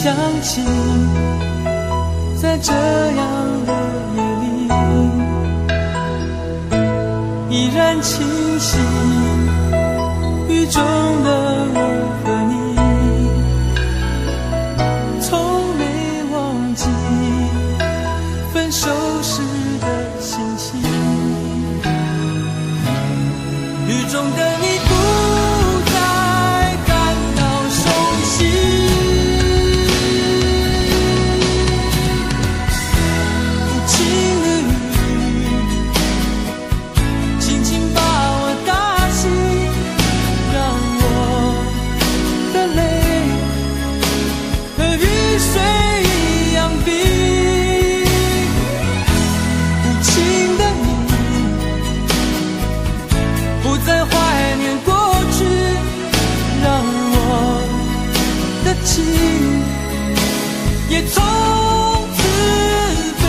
想起，在这样的夜里，依然清晰，雨中的我和你，从没忘记分手时的心情。雨中的你不再感到熟悉，无情的雨轻轻把我打醒，让我的泪和雨水一样冰。无情的你不再怀念过去，让我的情也从此飞。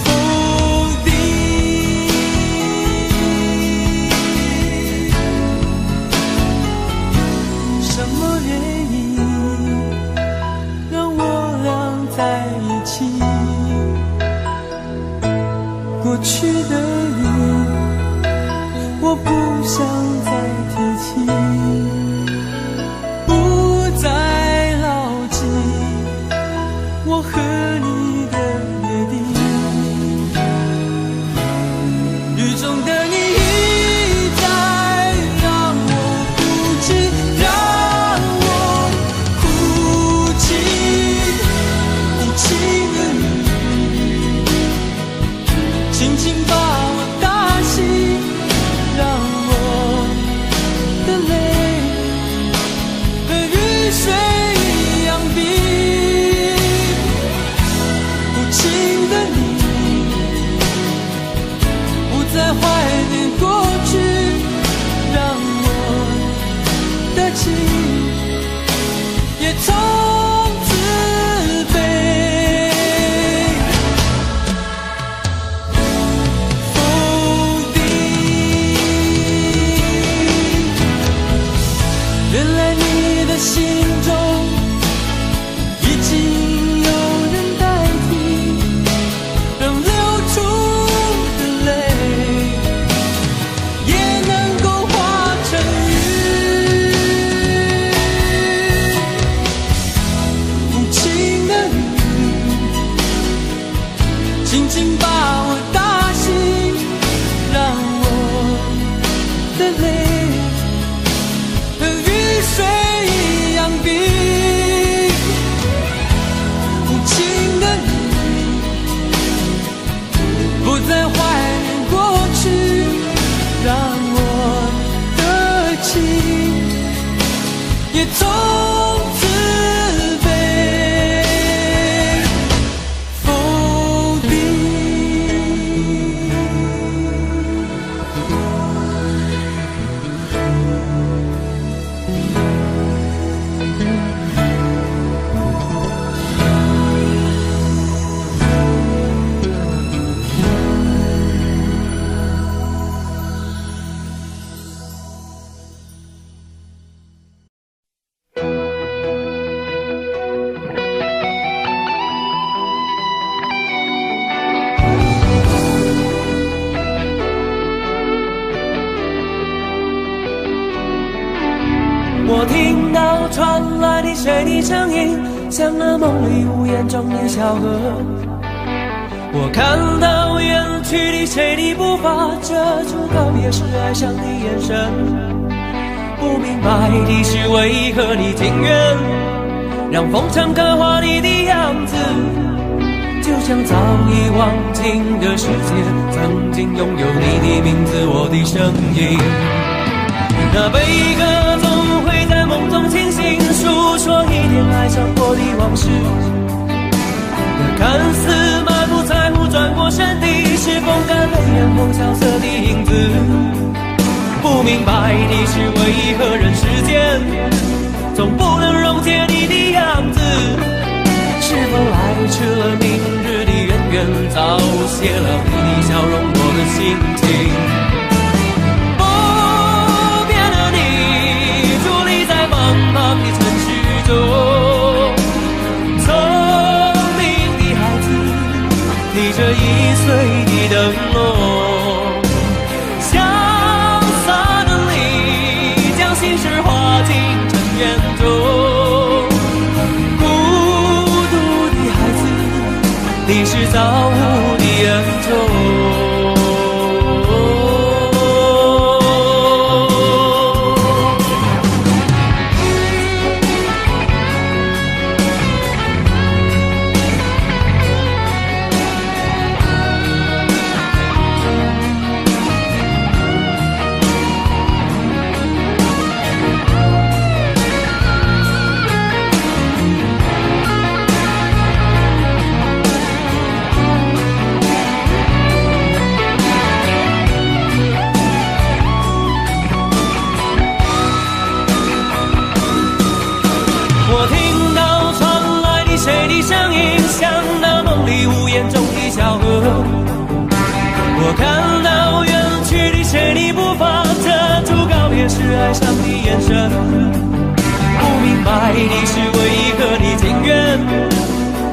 否定什么原因让我俩在一起？过去的你，我不想再提起，不再牢记我和你的约定。雨中的你一再让我哭泣，让我哭泣，无情的你轻轻把我打醒，让我的泪和雨水一样冰。无情的你不再怀念过去，让我的情也从此飞。原来你的心中已经有人代替，让流出的泪也能够化成雨。无情的雨轻轻把我打醒，让我的泪水一样冰。无情的你不再怀念过去，让我的情也从此飞。否定我听到传来的谁的声音，像那梦里屋檐中的小河。我看到远去的谁的步伐，遮住告别时哀伤的眼神。不明白的是为何你情愿让风尘刻画你的样子，就像早已忘情的世界曾经拥有你的名字，我的声音。那悲歌总会在梦中清醒，诉说一点爱上过的往事。那看似满不在乎转过身的，是风干泪眼后萧瑟的影子。不明白的是为何人世间总不能溶解你的样子，是否来迟了明日的渊源，早谢了你的笑容我的心情。不变的你着易碎的灯笼，潇洒的你将心事化进尘缘中，孤独的孩子，你是造物的恩宠。我看到远去的谁的步伐，遮住告别时哀伤的眼神。不明白你是为何你情愿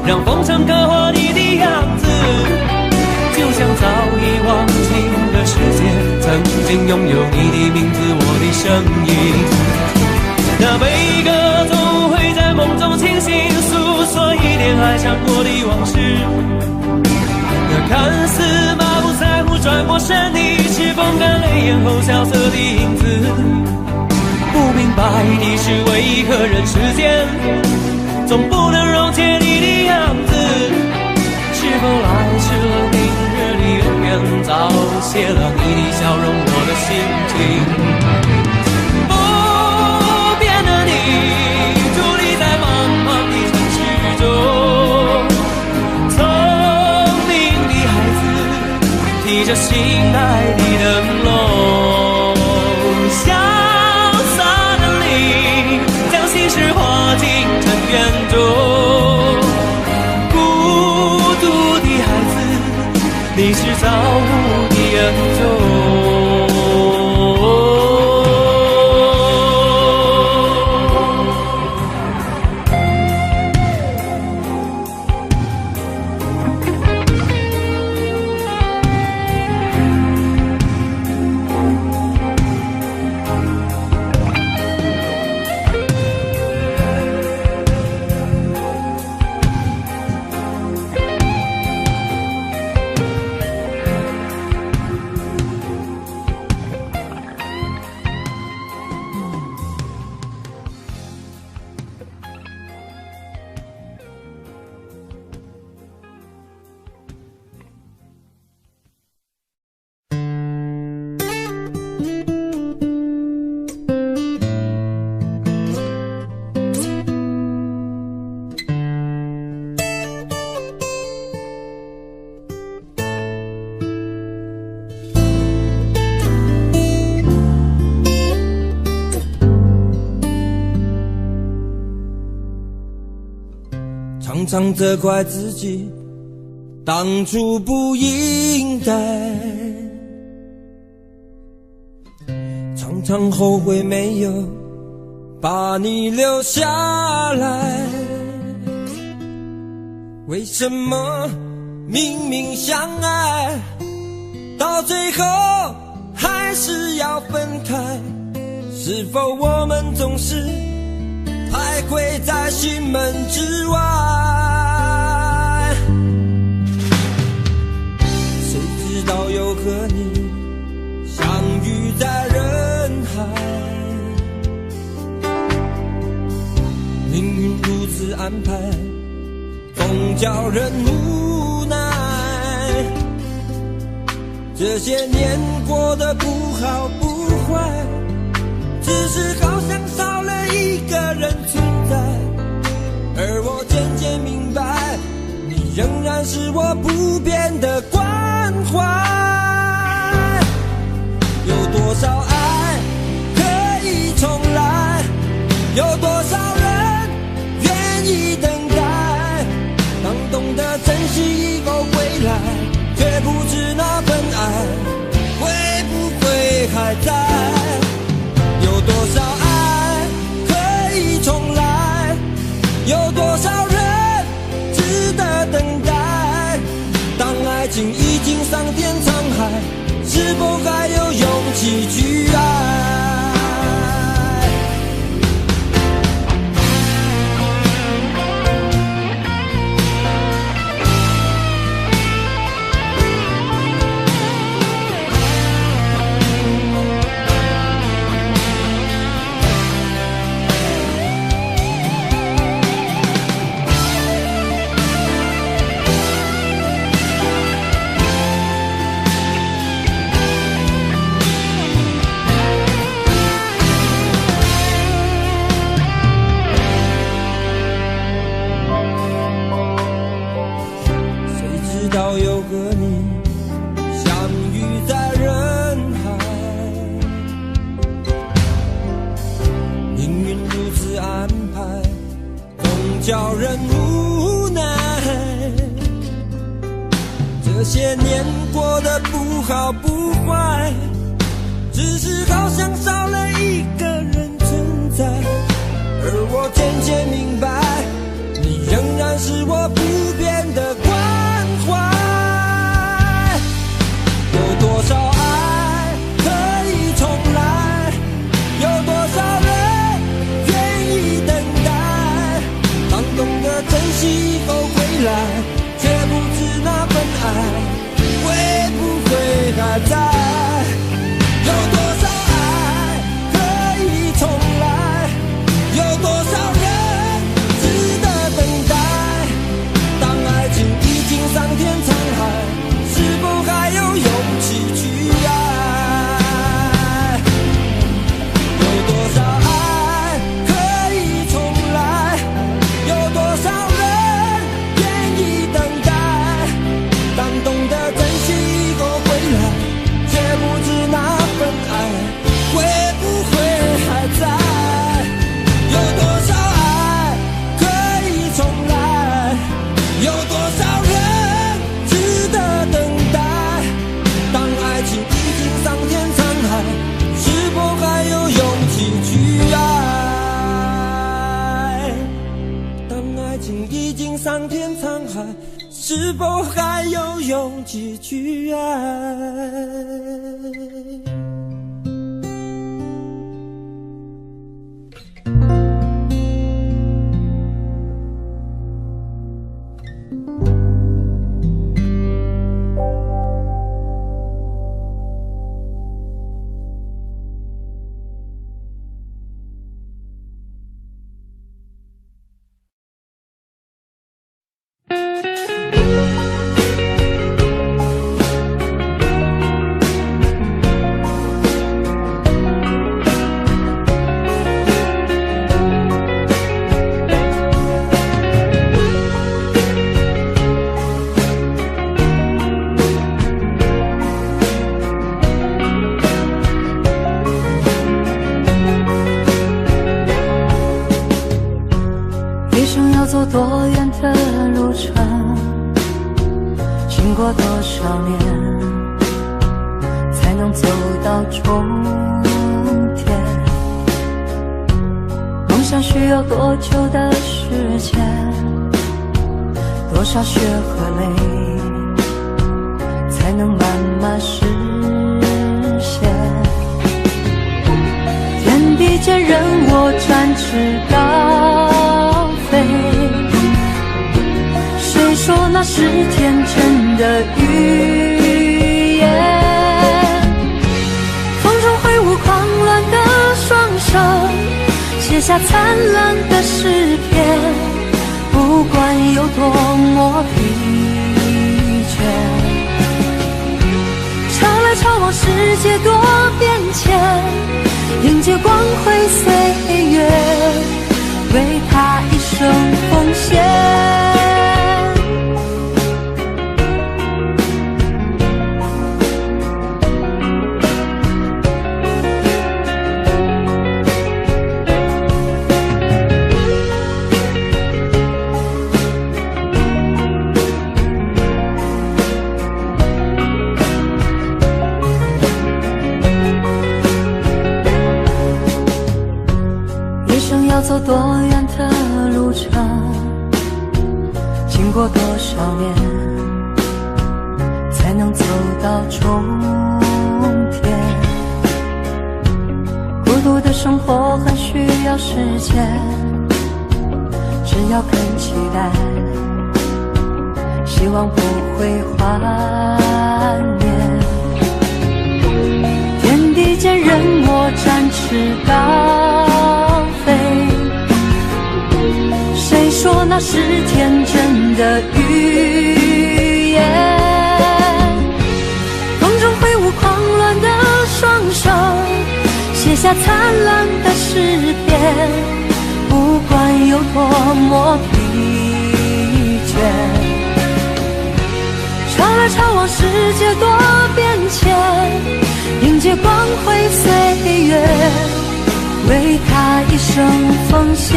让风尘刻画你的样子，就像早已忘情的世界曾经拥有你的名字，我的声音。那悲歌总会在梦中清醒，诉说一点爱上过的往事。那看似马不在乎转过身的，是风干泪眼后萧瑟的影子。不明白你是为何人世间总不能溶解你的样子，是否来迟了明日的远远，早谢了你的笑容我的心情。不变的你伫立在茫茫的城市中，提着心爱的灯笼，潇洒的你将心事化进尘缘中，孤独的孩子，你是造物的恩宠。常常责怪自己当初不应该，常常后悔没有把你留下来。为什么明明相爱，到最后还是要分开？是否我们总是徘徊在心门之外？谁知道又和你相遇在人海，命运如此安排，总叫人无奈。这些年过得不好不坏，只是好像少了一个人存在，而我渐渐明白，你仍然是我不变的关怀。有多少爱可以重来，有多少人愿意等待，当懂得珍惜以后归来，却不知那份爱会不会还在。有多少爱可以重来，有多少人值得等待，当爱是否还有勇气去爱？有个你相遇在人海，命运如此安排，总叫人无奈。这些年过得不好不坏，只是好像少了一个人存在。而我渐渐明白，你仍然是我不变的关怀。有多少爱可以重来？有多少人愿意等待？当懂得珍惜以后回来，却不知那份爱会不会还在？有多少爱可以重来？有多少人值得等待？当爱情已经桑田沧海，是否还有勇气去爱？有多少爱可以重来？有多少人愿意等待？当懂得珍惜以后回来，却不知那份爱会不会还在？有多少爱可以重来？有多少人值得等待？当爱情已经桑田沧海，是否还有勇气去爱？当爱情已经桑田沧海，是否还有勇气去爱？走多远的路程，经过多少年，才能走到终点？梦想需要多久的时间？多少血和泪，才能慢慢实现？天地间任我展翅高飞，谁说那是天真的语言？风中挥舞狂乱的双手，写下灿烂的诗篇。不管有多么疲倦，潮来潮往，世界多变迁，迎接光辉岁月，为他一生奉献。要走多远的路程，经过多少年，才能走到终独的生活很需要时间，只要肯期待，希望不会幻灭。天地间任我展翅高飞，谁说那是天真的语言？风中挥舞狂乱的双手，写下灿烂的诗篇，不管有多么疲倦。潮来潮往，世界多变迁，迎接光辉岁月，为他一生奉献。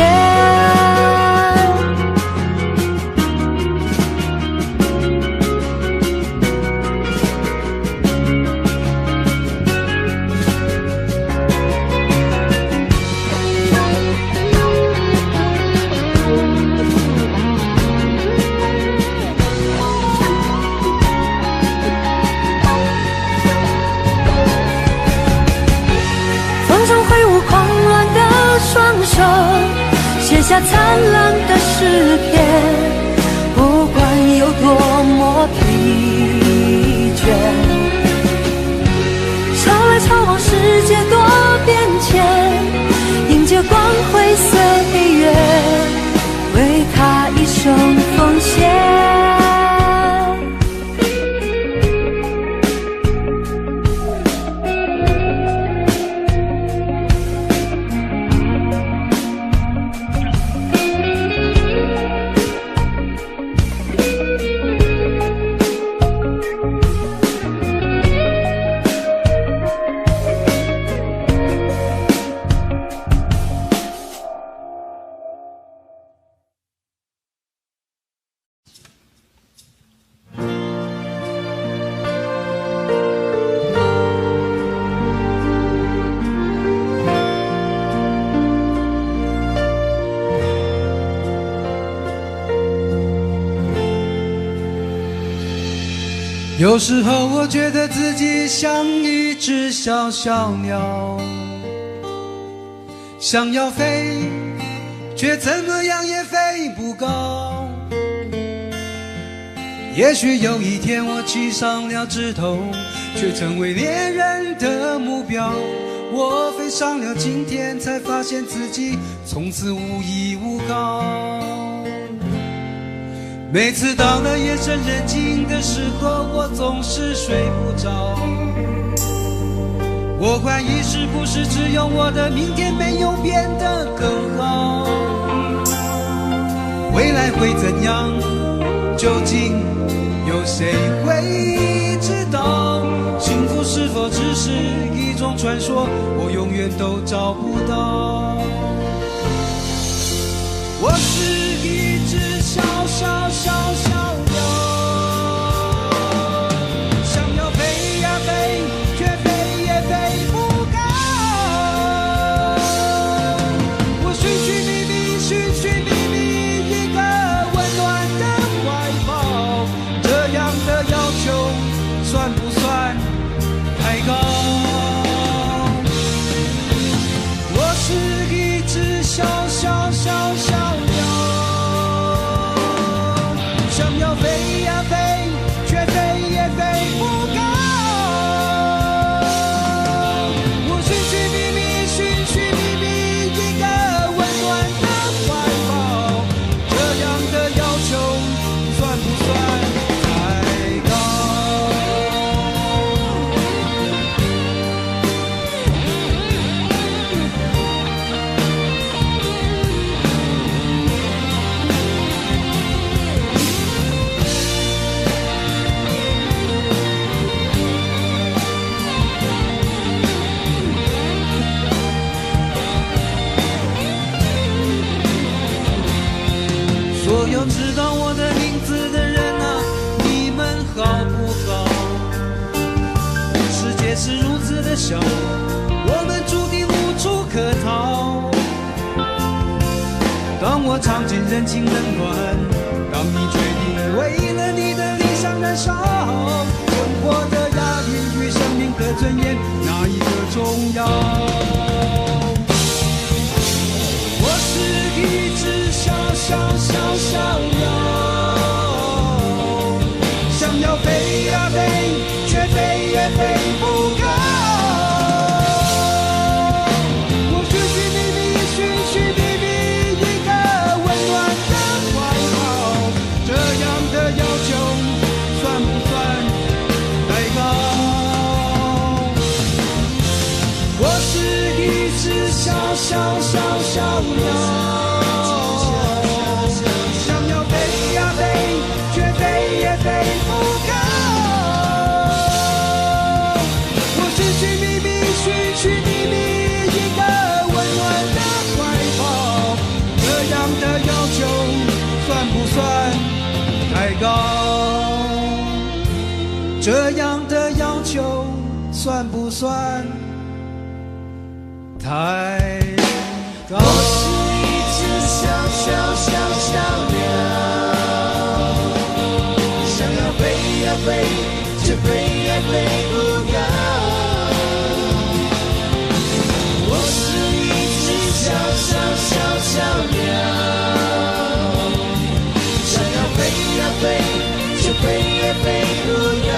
写下灿烂的诗篇，不管有多么疲倦。潮来潮往，世界多变迁，迎接光辉岁月，为他一生奉献。有时候我觉得自己像一只小小鸟，想要飞，却怎么样也飞不高。也许有一天我栖上了枝头，却成为猎人的目标。我飞上了今天，才发现自己从此无依无靠。每次到了夜深人静的时候，我总是睡不着。我怀疑是不是只有我的明天没有变得更好？未来会怎样？究竟有谁会知道？幸福是否只是一种传说？我永远都找不到。我是一只小小小小鸟，想要飞呀飞，却飞也飞不高。我寻寻觅觅，寻寻觅觅一个温暖的怀抱，这样的要求算不算太高？我是一只小小小小鸟，想要飞呀飞，却飞也飞不高。我寻寻觅觅，寻寻觅觅一个温暖的怀抱，这样的要求算不算太高？所有知道我的名字的人啊，你们好不好？世界是如此的小，我们注定无处可逃。当我尝尽人情冷暖，当你决定为了你的理想燃烧，生活的押韵与生命命的尊严，哪一个重要？我是一只小鸟，想要飞呀飞，却飞也飞不高。我寻寻觅觅一个温暖的怀抱，这样的要求算不算太高？我是一只小鸟，想要飞呀飞，却飞也飞不高。我寻寻觅觅一个温暖的怀抱，这样的要求算不算太高？这样的要求算不算太高？我是一只小鸟，想要飞呀飞，却飞也飞不高。我是一只小鸟，想要飞呀飞，却飞也飞不高。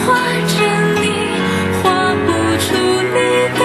画着你，画不出你的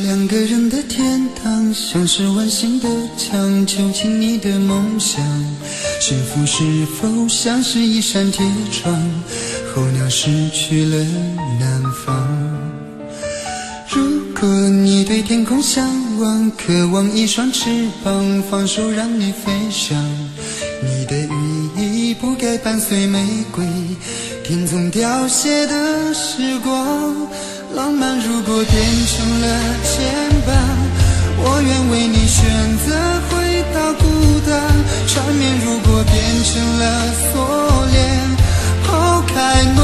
两个人的天堂像是完形的墙，究竟你的梦想幸福是否像是一扇铁窗，候鸟失去了南方。如果你对天空向往，渴望一双翅膀，放手让你飞翔，你的羽翼不该伴随玫瑰，听从凋谢的时光。浪漫如果变成了牵绊，我愿为你选择回到孤单。缠绵如果变成了锁链，抛开诺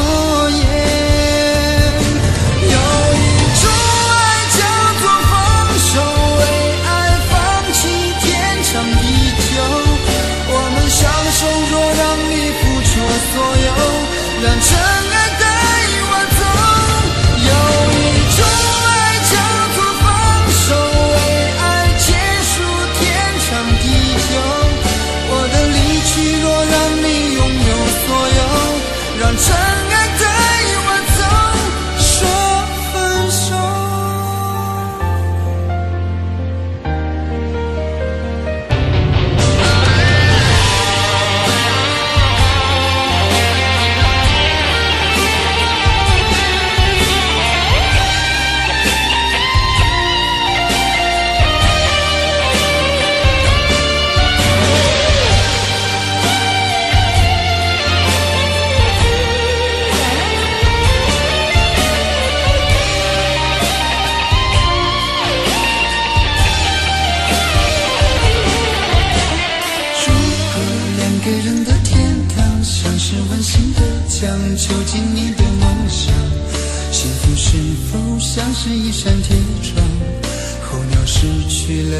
言。有一种爱叫做放手，为爱放弃天长地久。我们相守，若让你付出所有，让尘埃带我走。有一种爱叫做放手，为爱结束天长地久。我的离去若让你拥有所有，让尘埃带我走，说分手。究竟你的梦想幸福是否像是一扇铁窗，候鸟失去了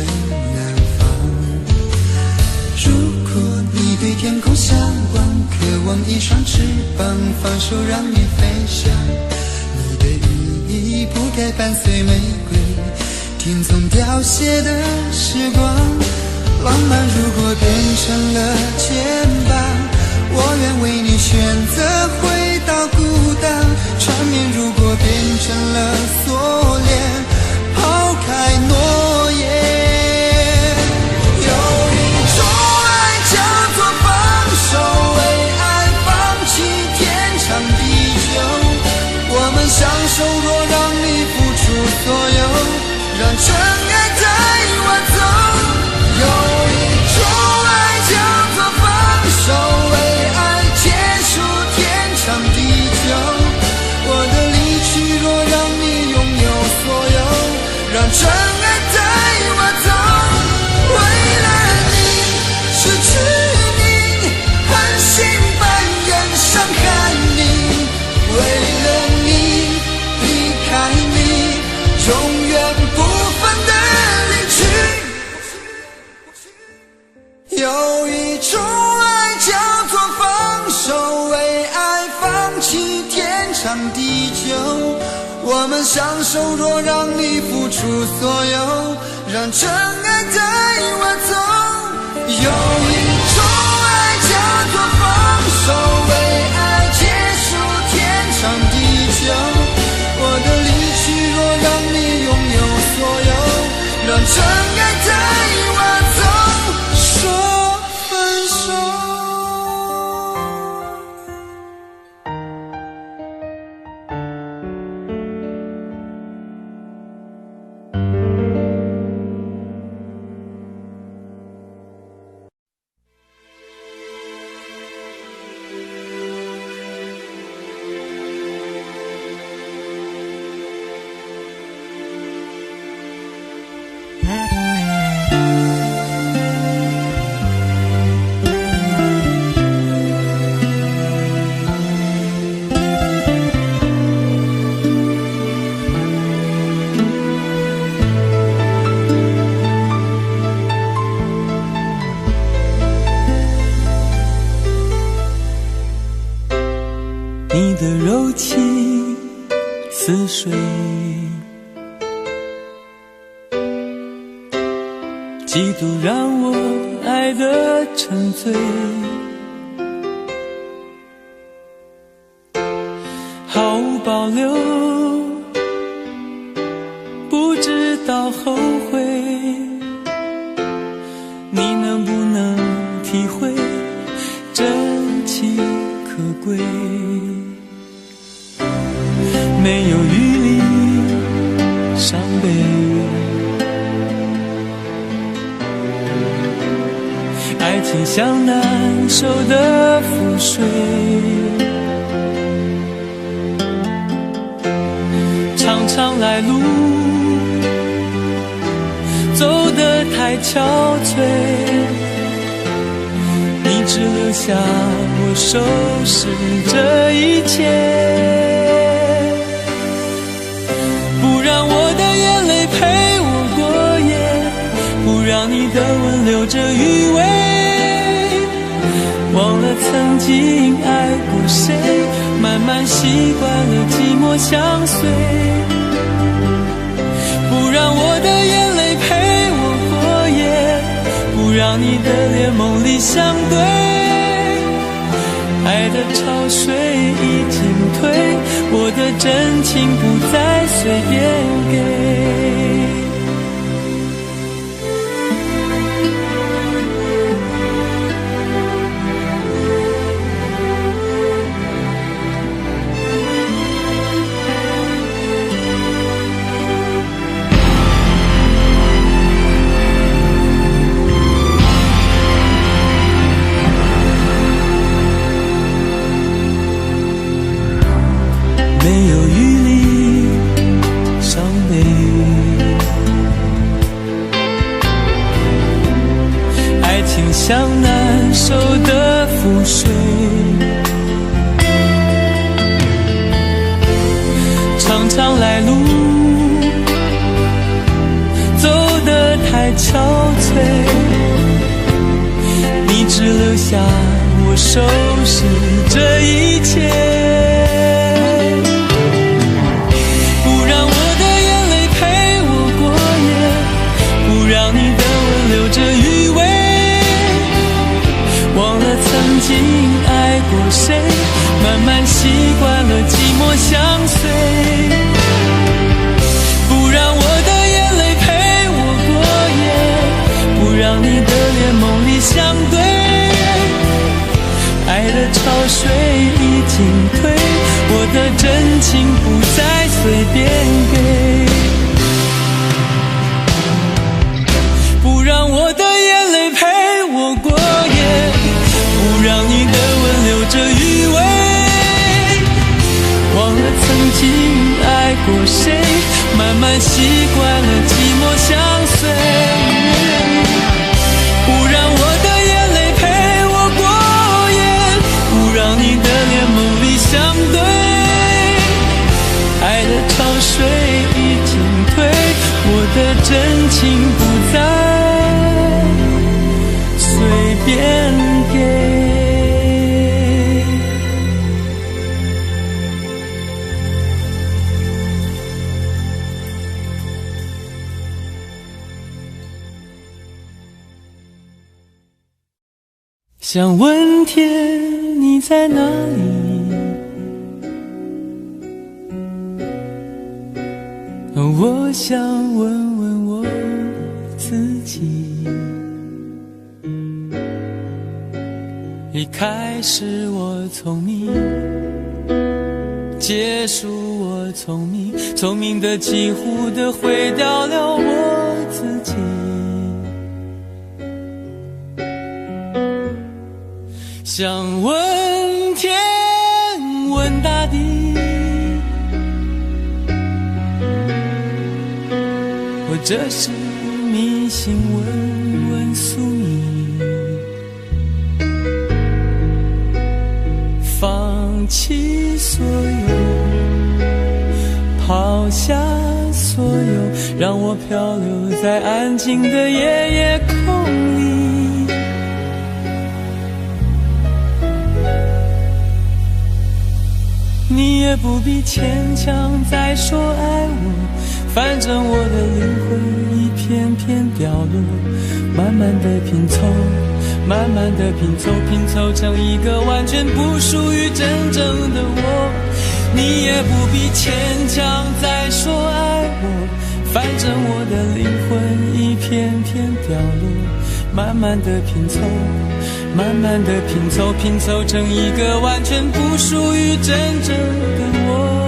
南方。如果你对天空向往，渴望一双翅膀，放手让你飞翔，你的羽翼不该伴随玫瑰，听从凋谢的时光。浪漫如果变成了牵绊，我愿为你选择回到孤单。缠绵如果变成了锁链，抛开诺言。有一种爱叫做放手，为爱放弃天长地久。我们相守，若让你付出所有，让尘埃带我走。有一种爱叫做放手，为爱结束天长地久。我的离去若让你拥有所有，让尘埃带我走。为了你失去你，狠心扮演伤害你，为了你离开你，永远不分的离去。有一种爱叫做放手，为爱放弃天长地久。我们相守，若让你付出所有，让尘埃带我走。有一种爱叫做放手，为爱结束天长地久。我的离去若让你拥有所有，让尘埃带我走，说分手。你的柔情似水，几度让我爱得沉醉，毫无保留，不知到后悔，你能不能体会真情可贵？没有余力伤悲，爱情像难收的覆水，常常来路走得太憔悴，你只留下我收拾这一切，不让我的眼泪陪我过夜，不让你的吻留着余味，忘了曾经爱过谁，慢慢习惯了寂寞相随，不让我的眼泪陪我过夜，不让你的脸梦里相对，爱的潮水已经退，我的真情不再随便给。没有余力伤悲，爱情像难收的覆水，常常来路走得太憔悴，你只留下我收拾这一切，让你的吻留着余味，忘了曾经爱过谁，慢慢习惯了寂寞相随，不让我的眼泪陪我过夜，不让你的脸梦里相对，爱的潮水已经退，我的真情不再随便给，不让我的眼泪陪我过夜，不让你的吻留着余味，忘了曾经爱过谁，慢慢习惯了寂寞相随，不让我的眼泪陪我过夜，不让你的脸梦里相对，爱的潮水已经退，我的真情不再随便给。想问天你在哪里，我想问问我自己，一开始我聪明，结束我聪明，聪明的几乎的毁掉了我自己，想问天问大地，或者是迷信问问宿命，放弃所有，抛下所有，让我漂流在安静的夜夜空里，你也不必牵强再说爱我，反正我的灵魂一片片掉落，慢慢的拼凑，慢慢的拼凑，拼凑成一个完全不属于真正的我。你也不必牵强再说爱我，反正我的灵魂一片片掉落，慢慢的拼凑，慢慢的拼凑，拼凑成一个完全不属于真正的我。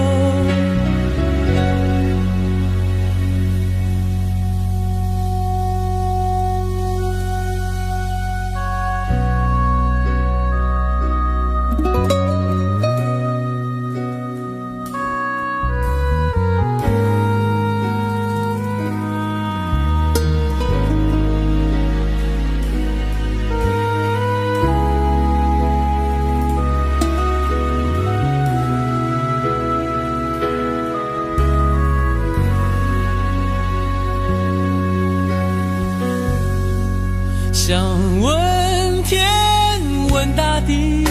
想问天问大地，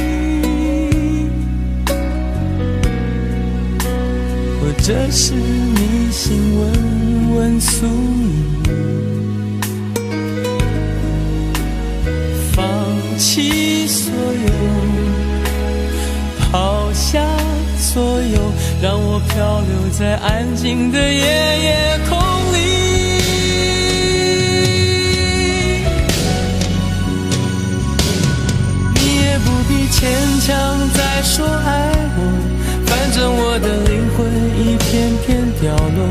或者是迷信问问宿命，放弃所有，抛下所有，让我漂流在安静的夜空里。不必牵强再说爱我，反正我的灵魂一片片掉落，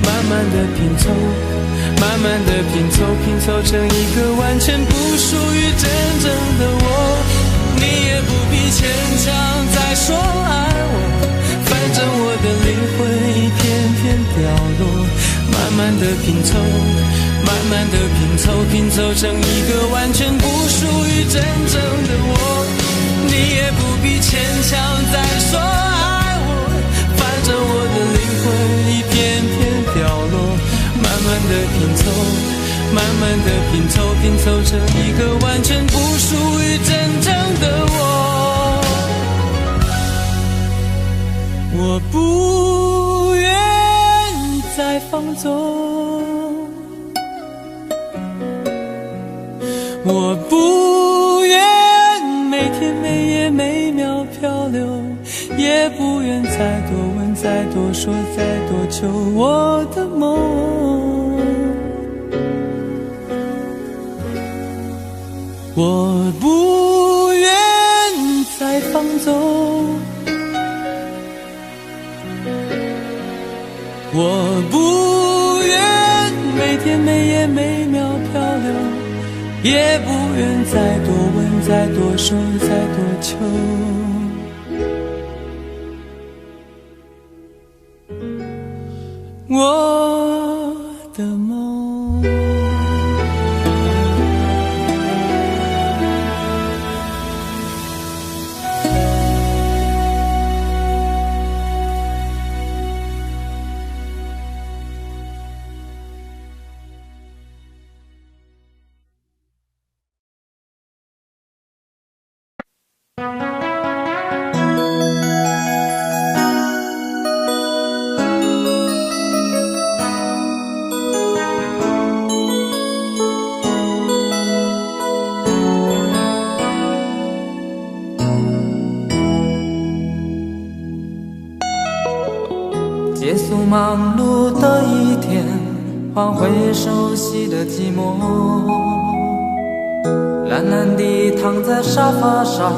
慢慢的拼凑，慢慢的拼凑，拼凑成一个完全不属于真正的我。你也不必牵强再说爱我，反正我的灵魂一片片掉落，慢慢的拼凑，慢慢的拼凑，拼凑成一个完全不属于真正的我。你也不必牵强再说爱我，反正我的灵魂一片片掉落，慢慢的拼凑，慢慢的拼凑，拼凑成一个完全不属于真正的我。我不愿再放纵，我不愿每天每夜每秒漂流，也不愿再多问再多说再多求我的梦。我不愿再放纵，我不愿每天每夜每秒漂流，也不愿再多问再多说再多求我的梦。结束忙碌的一天，换回熟悉的寂寞，懒懒地躺在沙发上，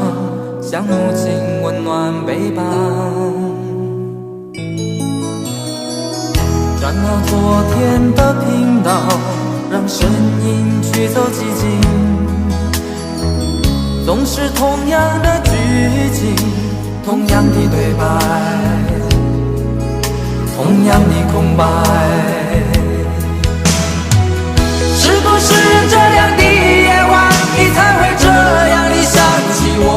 像母亲温暖背膀。转到昨天的频道，让声音驱走寂静，总是同样的剧情，同样的对白，同样的空白。是不是这样的夜晚，你才会这样地想起我？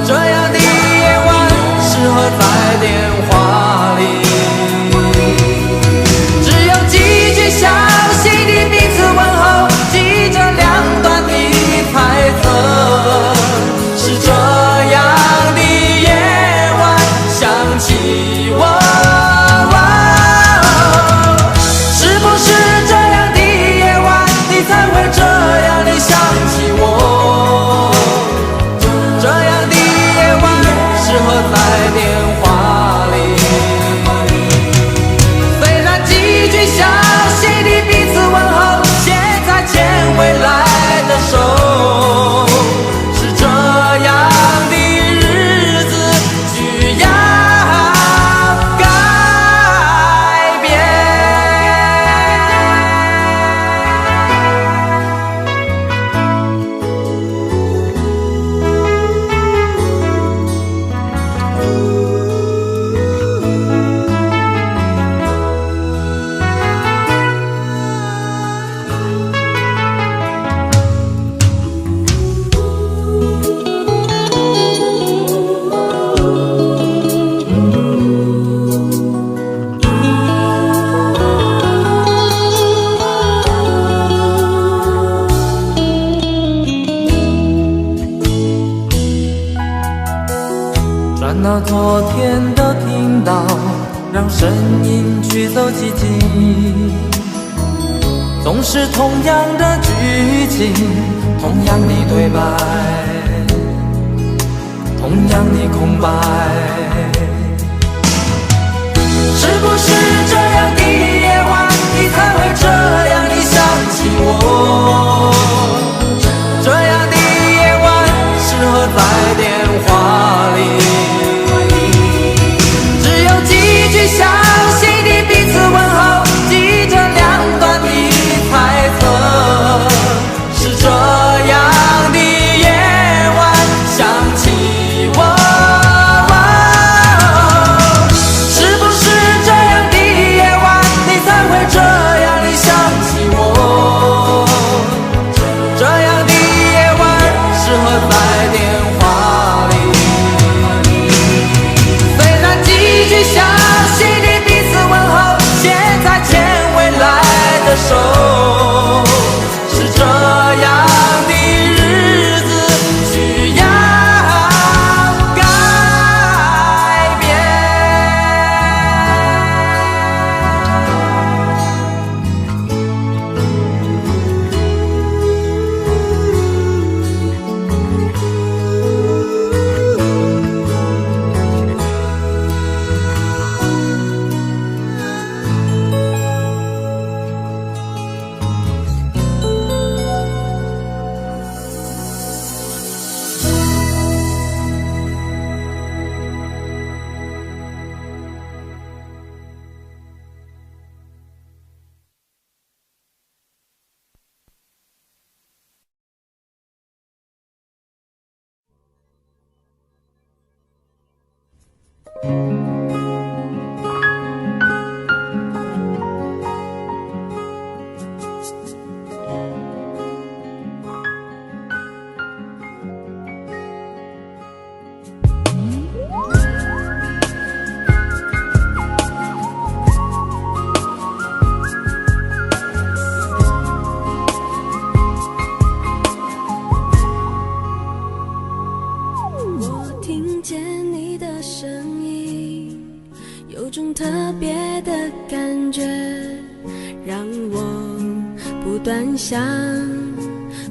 这样的夜晚适合在电话里，只有几句相信的彼此问候，记着两端的猜测。是这样的夜晚想起我，总是同样的剧情，同样的对白，同样的空白。是不是这样的夜晚，你才会这样的想起我？这样的夜晚适合在电话里，只有几句相信的彼此问候，记着两端的猜测。是这样的夜晚想起我，是不是这样的夜晚你才会这样的想起我？这样的夜晚适合在电话里，虽然几句相信的彼此问候，现在牵未来的手，是这样的日子需要改变。我听见你的声音，有种特别的感觉，让我不断想，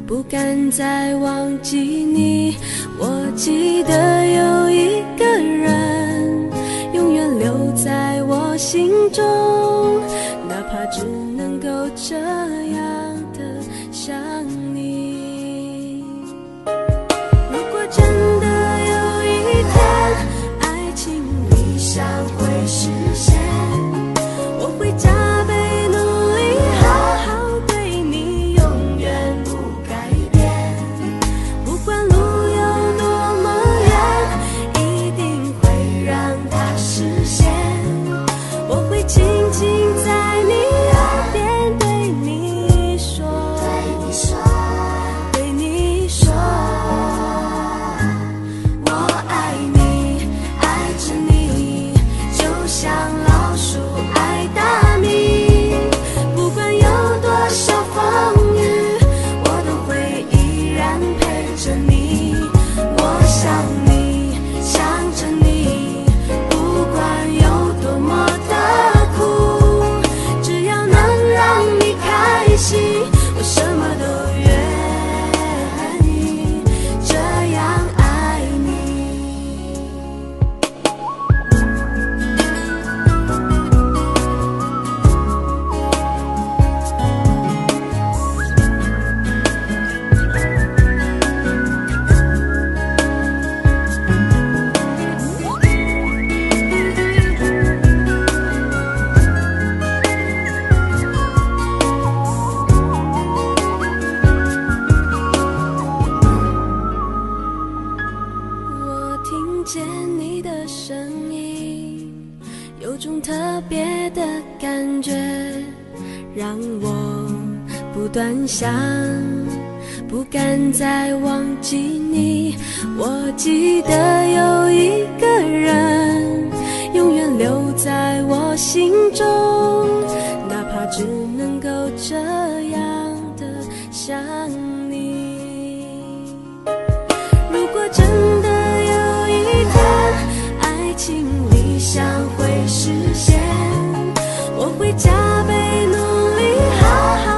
不敢再忘记你。我记得有一个人，永远留在我心中，哪怕只能够这样的想你。如果真的有一天，爱情理想会实现，我会加倍努力，好好对你，永远不改变。不管路有多么远，一定会让它实现。我会轻轻在你耳边对你说，对你说，我爱你，爱着你，就像老鼠爱大米。不管有多少风雨，我都会依然陪着你。我想你，想着你，不管有多么的苦，只要能让你开心，我什么都愿意，这样爱你。我听见你的声音，有种特别的感觉，让我不断想，不敢再忘记你。我记得有一个人，永远留在我心中，哪怕只能够这样的想你。如果真的有一天，爱情理想会实现，我会加倍努力，好好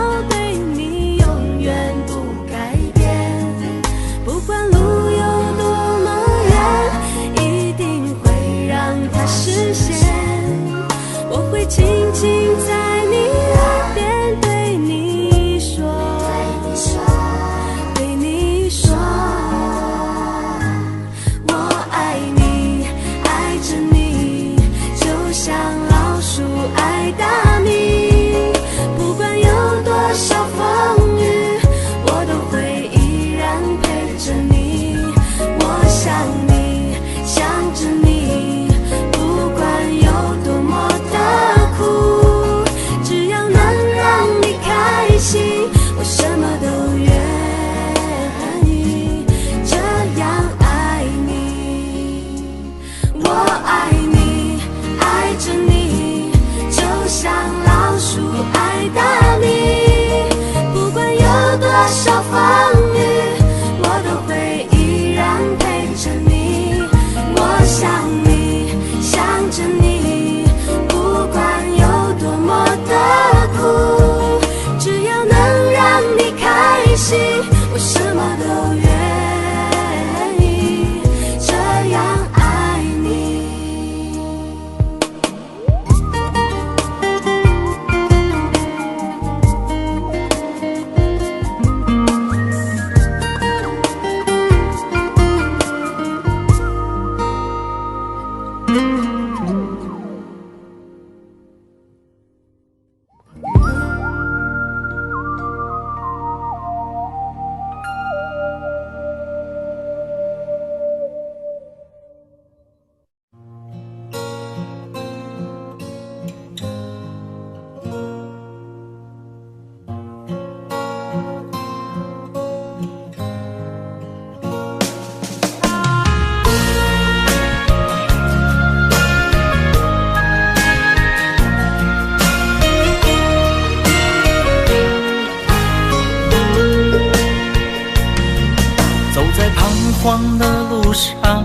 黄的路上，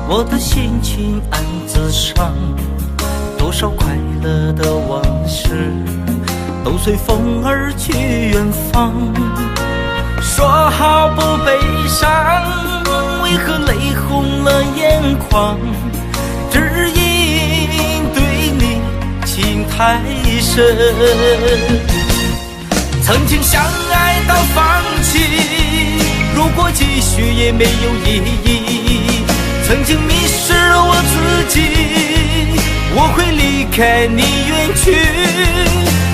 我的心情暗自伤，多少快乐的往事都随风而去远方。说好不悲伤，为何泪红了眼眶？只因对你情太深，曾经相爱到放弃，如果继续也没有意义。曾经迷失了我自己，我会离开你远去，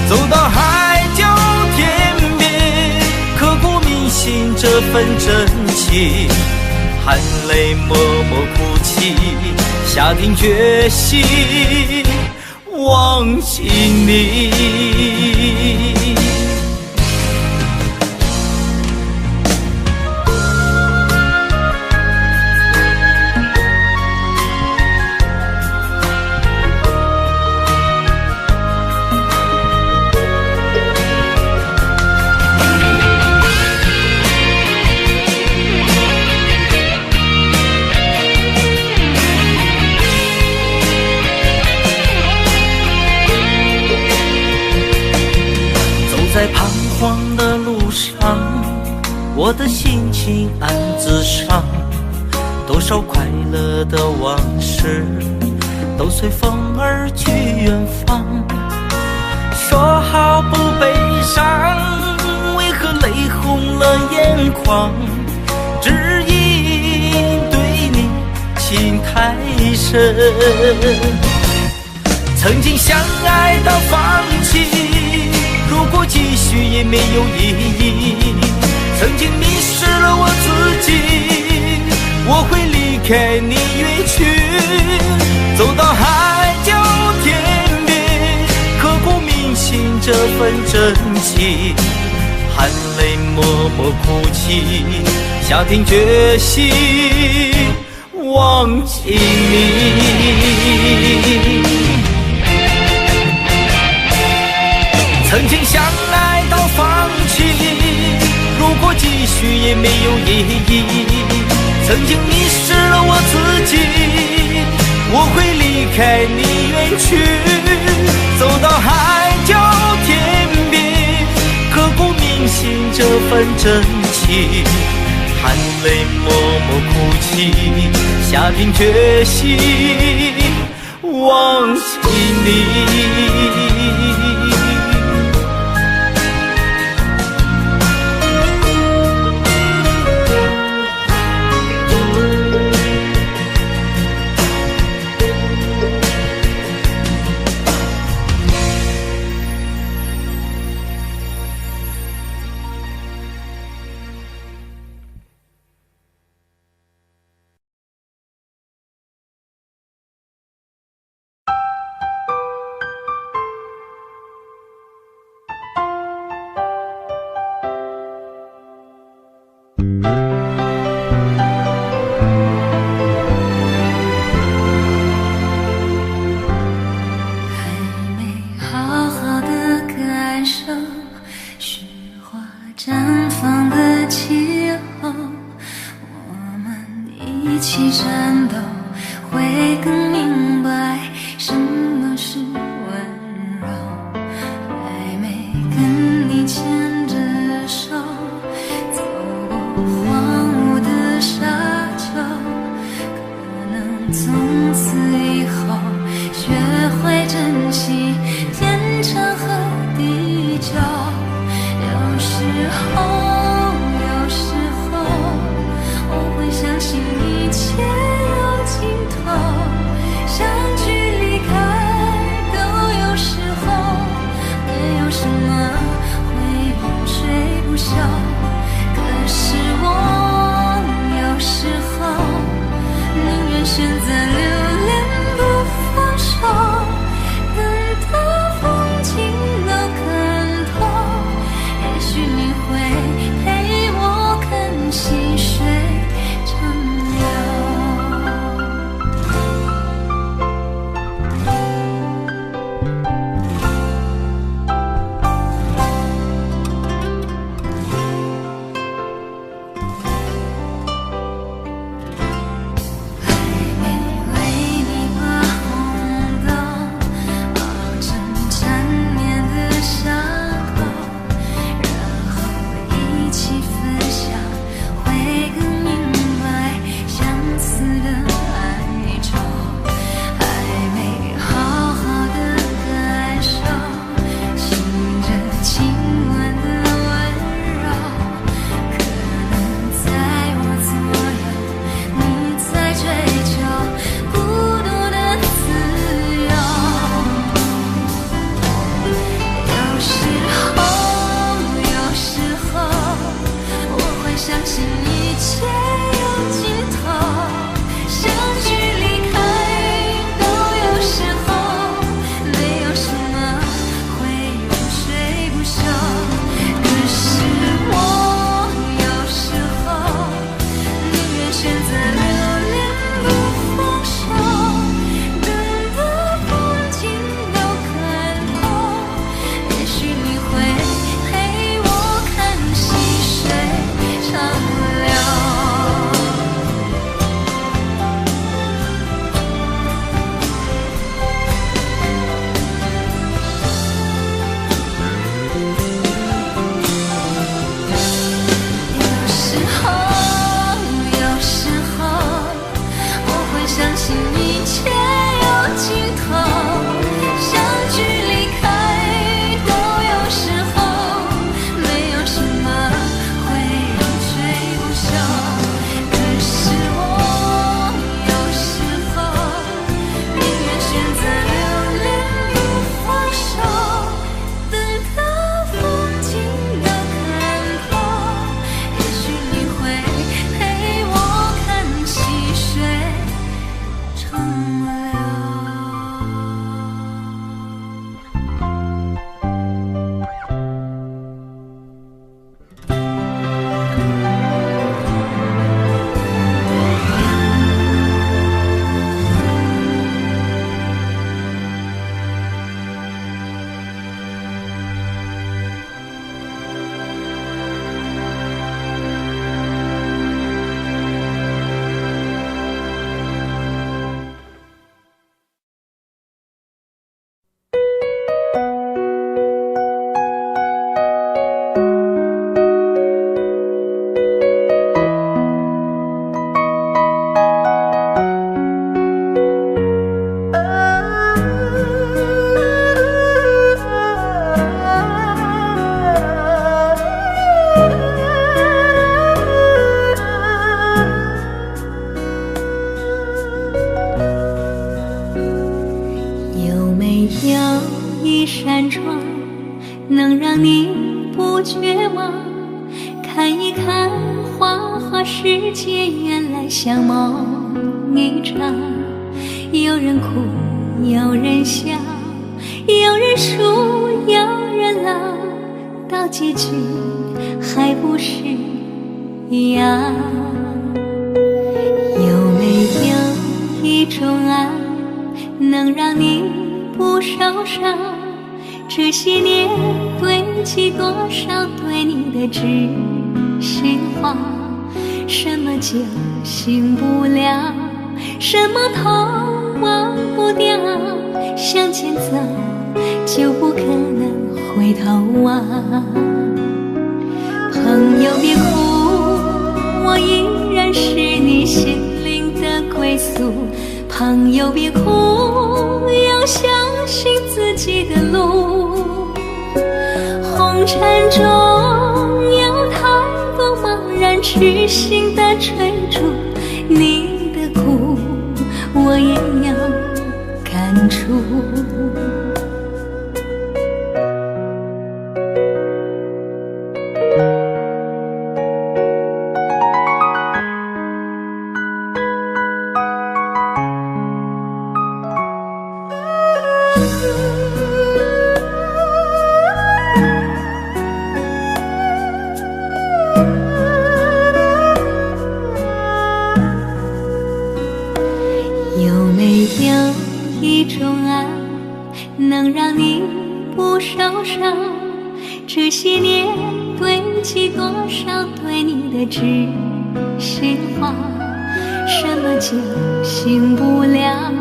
走到海角天边，刻骨铭心这份真情，含泪默默哭泣，下定决心忘记你。在彷徨的路上，我的心情暗自伤，多少快乐的往事都随风而去远方。说好不悲伤，为何泪红了眼眶？只因对你情太深，曾经相爱到放弃，如果继续也没有意义。曾经迷失了我自己，我会离开你远去，走到海角天边，刻骨铭心这份真情，含泪默默哭泣，下定决心忘记你。曾经相爱到放弃，如果继续也没有意义。曾经迷失了我自己，我会离开你远去，走到海角天边，刻骨铭心这份真情，含泪默默哭泣，下定决心忘记你。能让你不绝望。看一看花花世界，原来像梦一场。有人哭，有人笑，有人输，有人老，到结局还不是一样。有没有一种爱，能让你不受伤？这些年堆积多少对你的知心话？什么酒醒不了，什么痛忘不掉，向前走就不可能回头望。朋友别哭，我依然是你心灵的归宿。朋友别哭，要相信自己的路。红尘中有太多茫然痴心的追逐，你的苦我也有感触。有没有一种爱，能让你不受伤？这些年堆积多少对你的知心话？什么酒醒不了，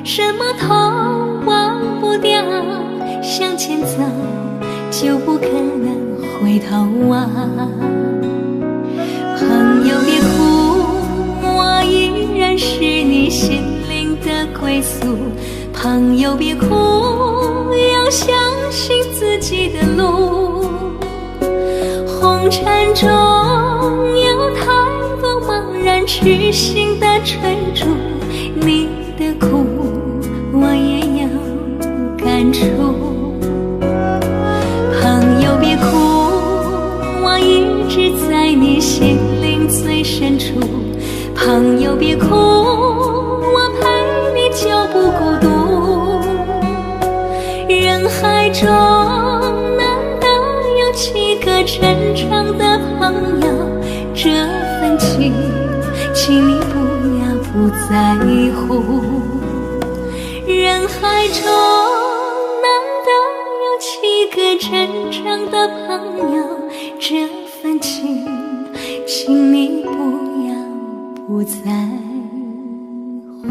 什么痛忘不掉，向前走就不可能回头望。朋友别哭，我依然是你心灵的归宿。朋友别哭，要相信自己的路。红尘中有太多茫然痴心的追逐，你的苦我也有感触。朋友别哭，我一直在你心灵最深处。朋友别哭，我陪你就不孤独。人海中难得有几个真正的朋友，这份情请你不要不在乎。人海中难得有几个真正的朋友，这份情请你不要不在乎。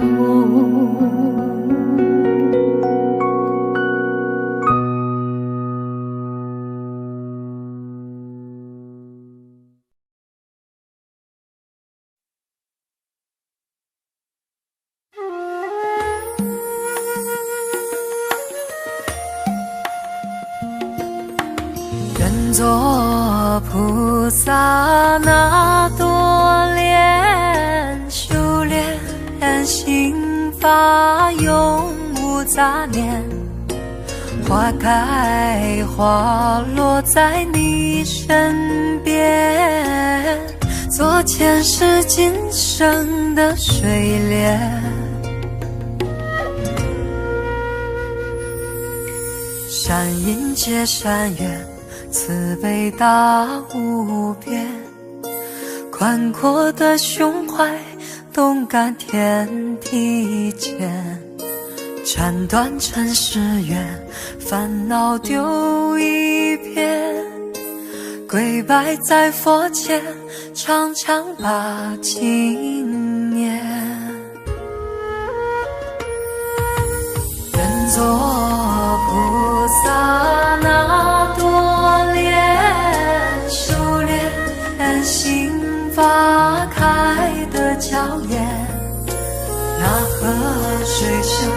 愿做菩萨那多莲，修炼心法永无杂念。花开花落在你身边，做前世今生的水莲。善因结善缘，慈悲大无边，宽阔的胸怀，动感天地间。斩断尘世缘，烦恼丢一片，跪拜在佛前，常常把经念。愿做菩萨那多莲，修炼心法开的娇艳。那河水声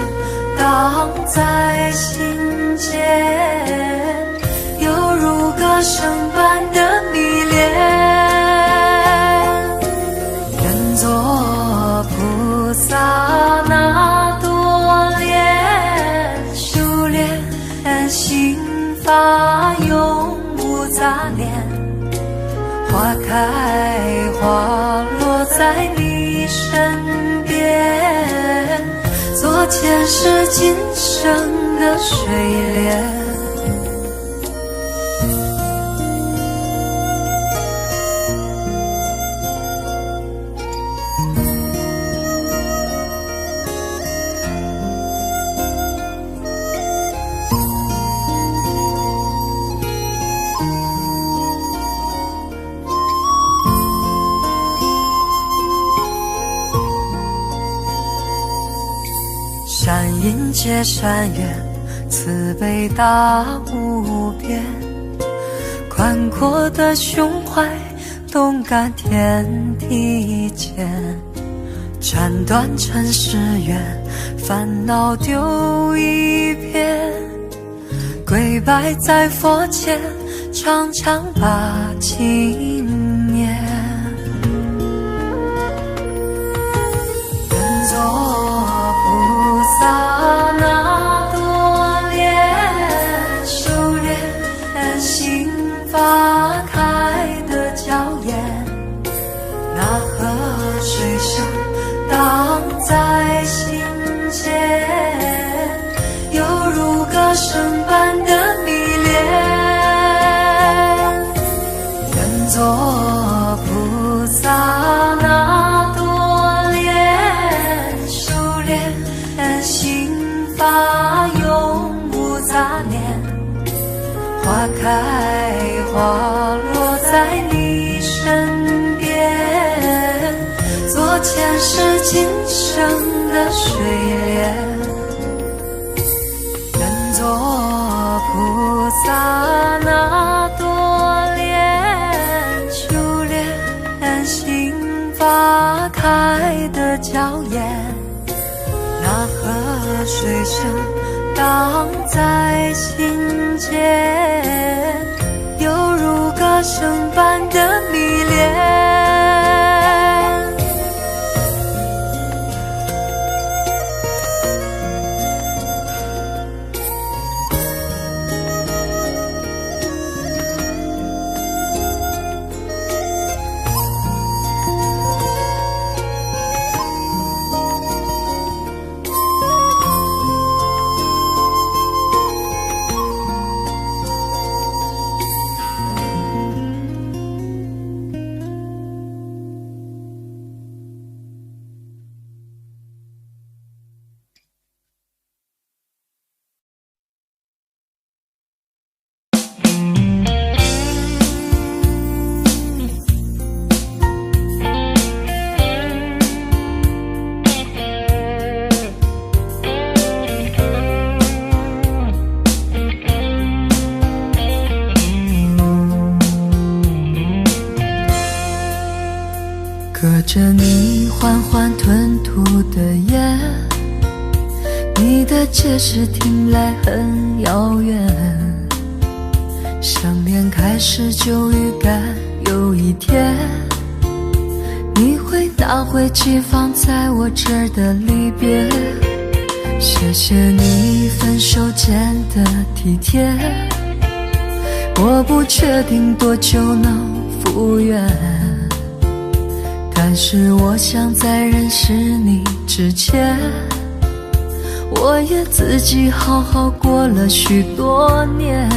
荡在心间，犹如歌声般的迷恋。愿做菩萨那多莲，修炼心法发永无杂念，花开花落在你身边，做前世今生的水莲。山阴接山远，慈悲大无边，宽阔的胸怀，动感天地间，斩断尘世缘，烦恼丢一边，跪拜在佛前，常常把经念。愿做菩萨那多莲，修炼心法开的娇艳，那河水声荡在心间，犹如歌声般的迷恋。愿做菩萨那多莲，修炼心法永无杂念，花开花落在你身边，做前世今生的水莲。愿做菩萨那多莲，修炼心法开的娇艳，那河水声荡在心间，犹如歌声般的迷恋。隔着你缓缓吞吐的烟，你的解释听来很遥远，想念开始就预感有一天你会拿回寄放在我这儿的离别。谢谢你分手前的体贴，我不确定多久能复原，但是我想在认识你之前，我也自己好好过了许多年。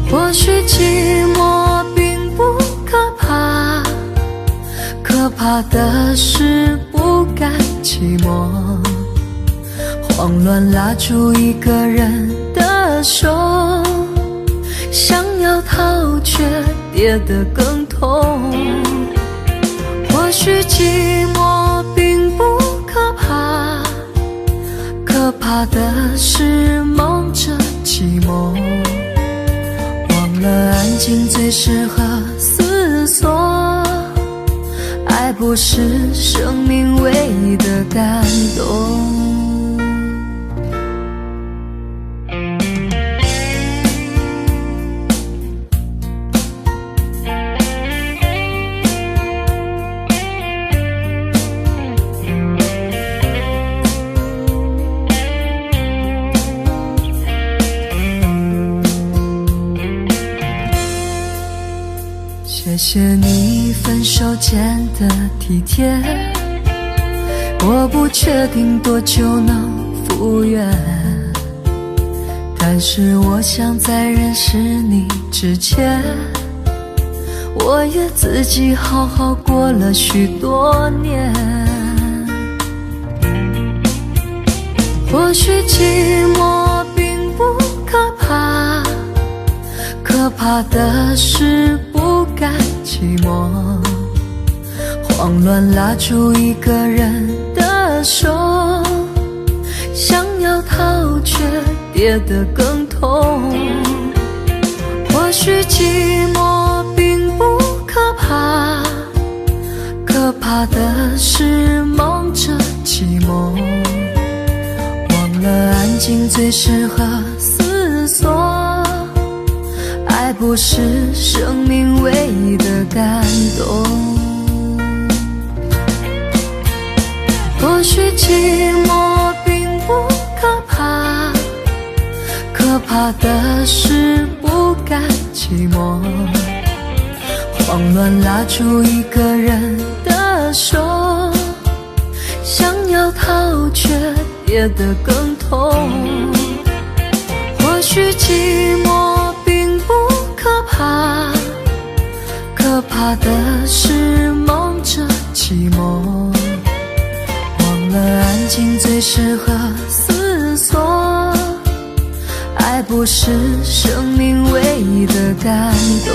或许寂寞并不可怕，可怕的是不甘寂寞，慌乱拉住一个人的手，想要逃却跌得更痛。或许寂寞并不可怕，可怕的是忙着寂寞，忘了安静最适合思索，爱不是生命唯一的感动。谢你分手前的体贴，我不确定多久能复原，但是我想在认识你之前，我也自己好好过了许多年。或许寂寞并不可怕，可怕的是不甘寂寞，慌乱拉住一个人的手，想要逃却跌得更痛。或许寂寞并不可怕，可怕的是忙着寂寞，忘了安静最适合思索，爱不是生命唯一的感动。或许寂寞并不可怕，可怕的是不甘寂寞，慌乱拉住一个人的手，想要逃却跌得更痛。或许寂寞并不可怕，可怕的是忙着寂寞，忘了安静最适合思索，爱不是生命唯一的感动。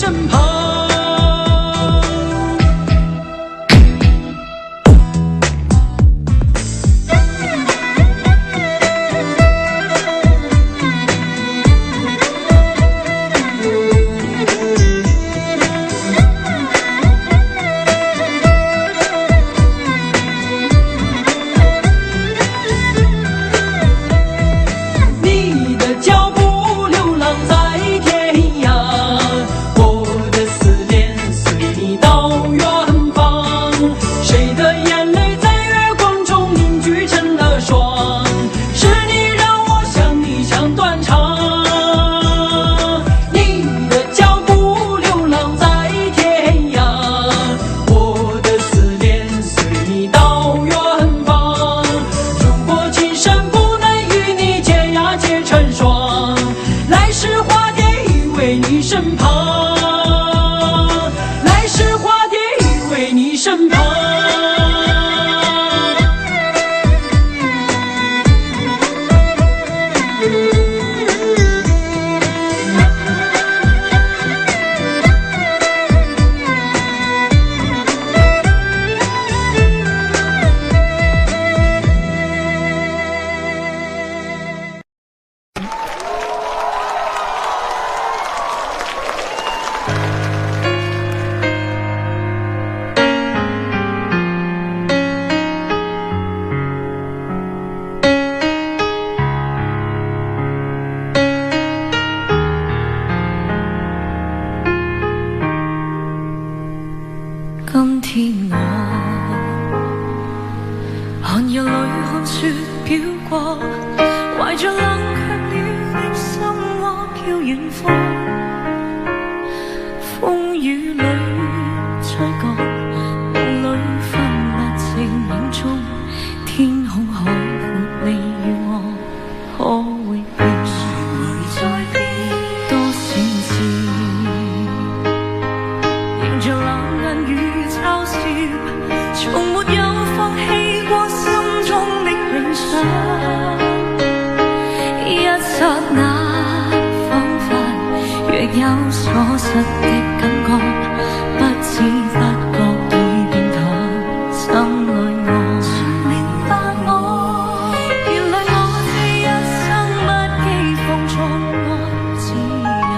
身旁。今天我寒夜里看雪飘過，懷着冷卻了的心窩飄遠方，風雨裏吹過，夢裏分不清影蹤，天空海闊，你與我可永別，誰會在變多少次，迎着冷眼與嘲笑，從沒有放棄過心中的理想。一剎那彷彿若有所失的感覺，不知不覺已變淡心裏我。誰明白我？原來我這一生不羈放縱愛自由，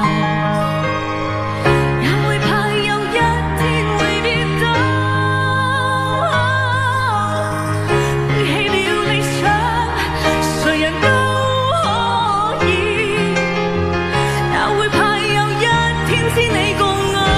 也會怕有一天會跌倒，背棄了理想，誰人都可以，也會怕有一天知你共我。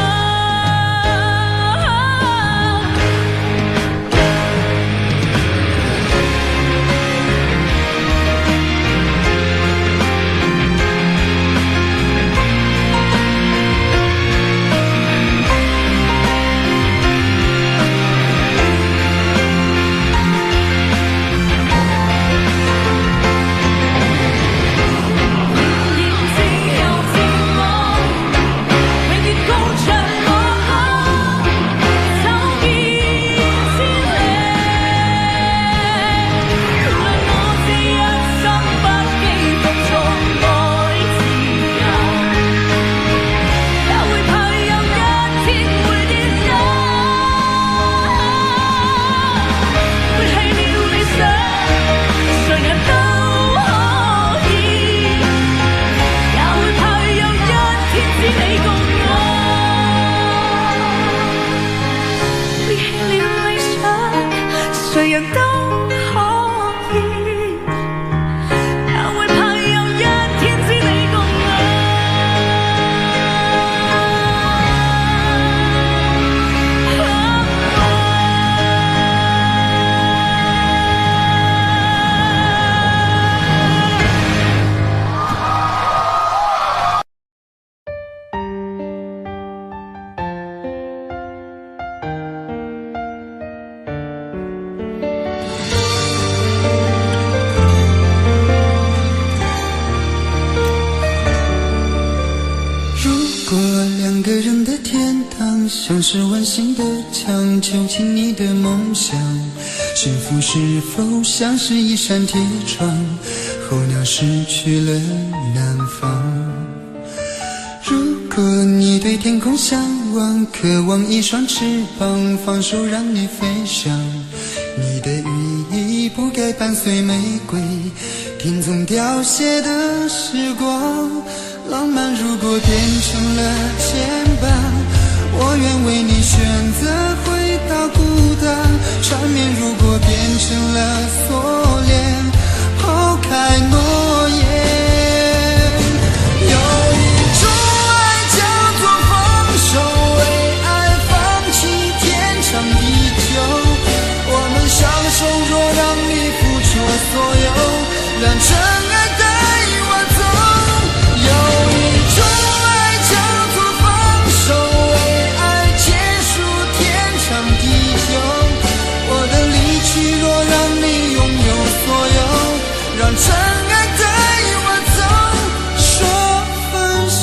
誰人都可以，也會怕有一天知你共我。如果两个人的天堂像是温馨的墙，囚禁你的梦想，幸福是否像是一扇铁窗，候鸟失去了南方。如果你对天空向往，渴望一双翅膀，放手让你飞翔。你的羽翼不该伴随玫瑰，听从凋谢的时光。浪漫如果变成了牵绊，我愿为你选择回到孤单。缠绵如果变成了锁链，抛开诺言。有一种爱叫做放手，为爱放弃天长地久。我们相守，若让你付出所有，让尘埃带我走。有一种爱叫做放手，为爱结束天长地久。我的离去，若让你拥有所有，让尘埃带我走，说分手。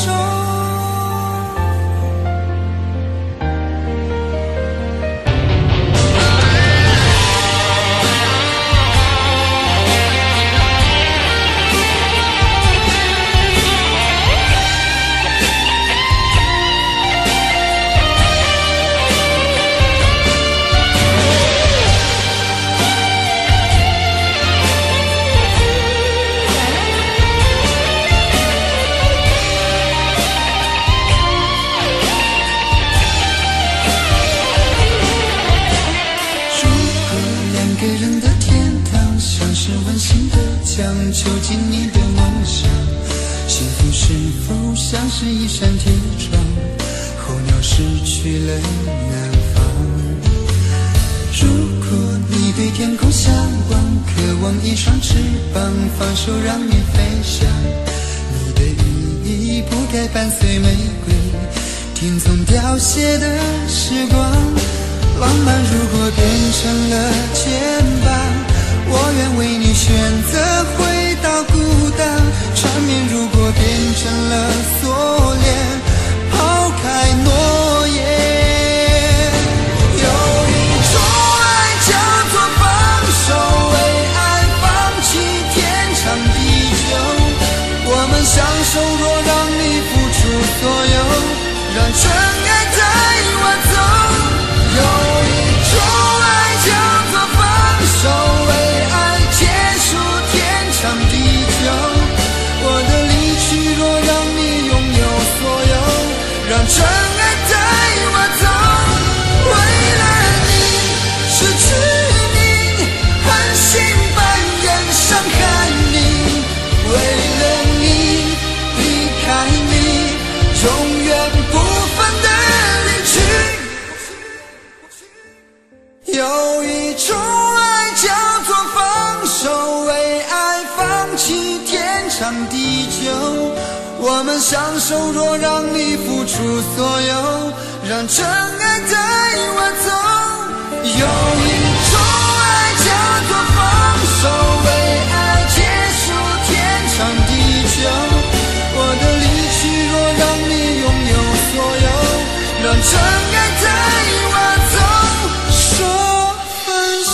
囚禁你的梦想，幸福是否像是一扇铁窗？候鸟失去了南方。如果你对天空向往，渴望一双翅膀，放手让你飞翔。你的羽翼不该伴随玫瑰，听从凋谢的时光。浪漫如果变成了牵绊，我愿为你选择回到孤单。缠绵如果变成了锁链，抛开诺言。有一种爱叫做放手，为爱放弃天长地久。我们相守，若让你付出所有，让尘埃带我走。有一种爱叫做放手，为爱结束天长地久。我的离去，若让你拥有所有，让尘埃带我走。为了你失去你，狠心扮演伤害你。为了你离开你，永远不分的离去。有一种爱叫做放手，为爱放弃天长地久。我们相守，若让你付出所有，让尘埃带我走。有一种爱叫做放手，为爱结束天长地久。我的离去，若让你拥有所有，让尘埃带我走，说分手。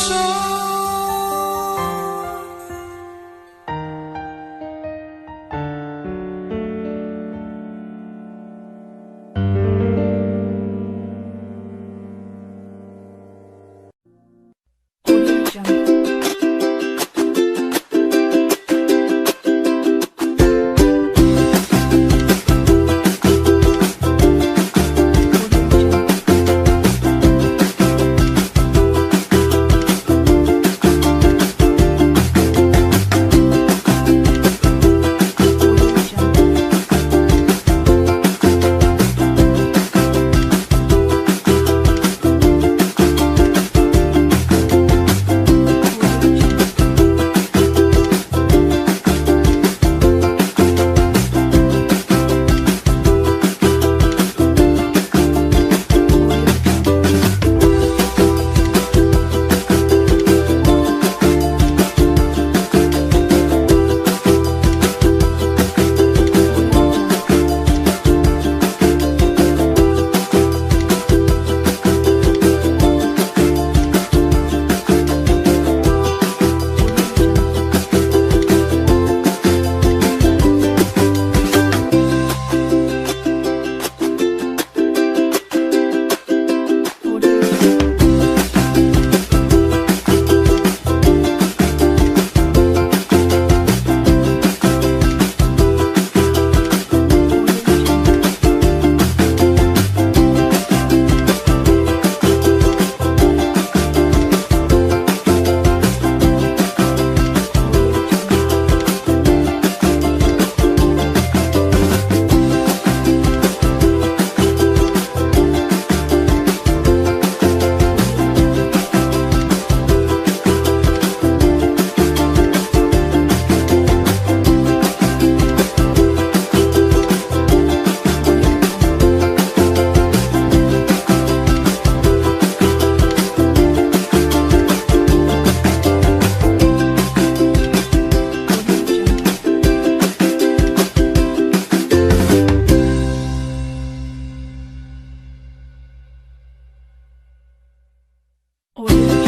我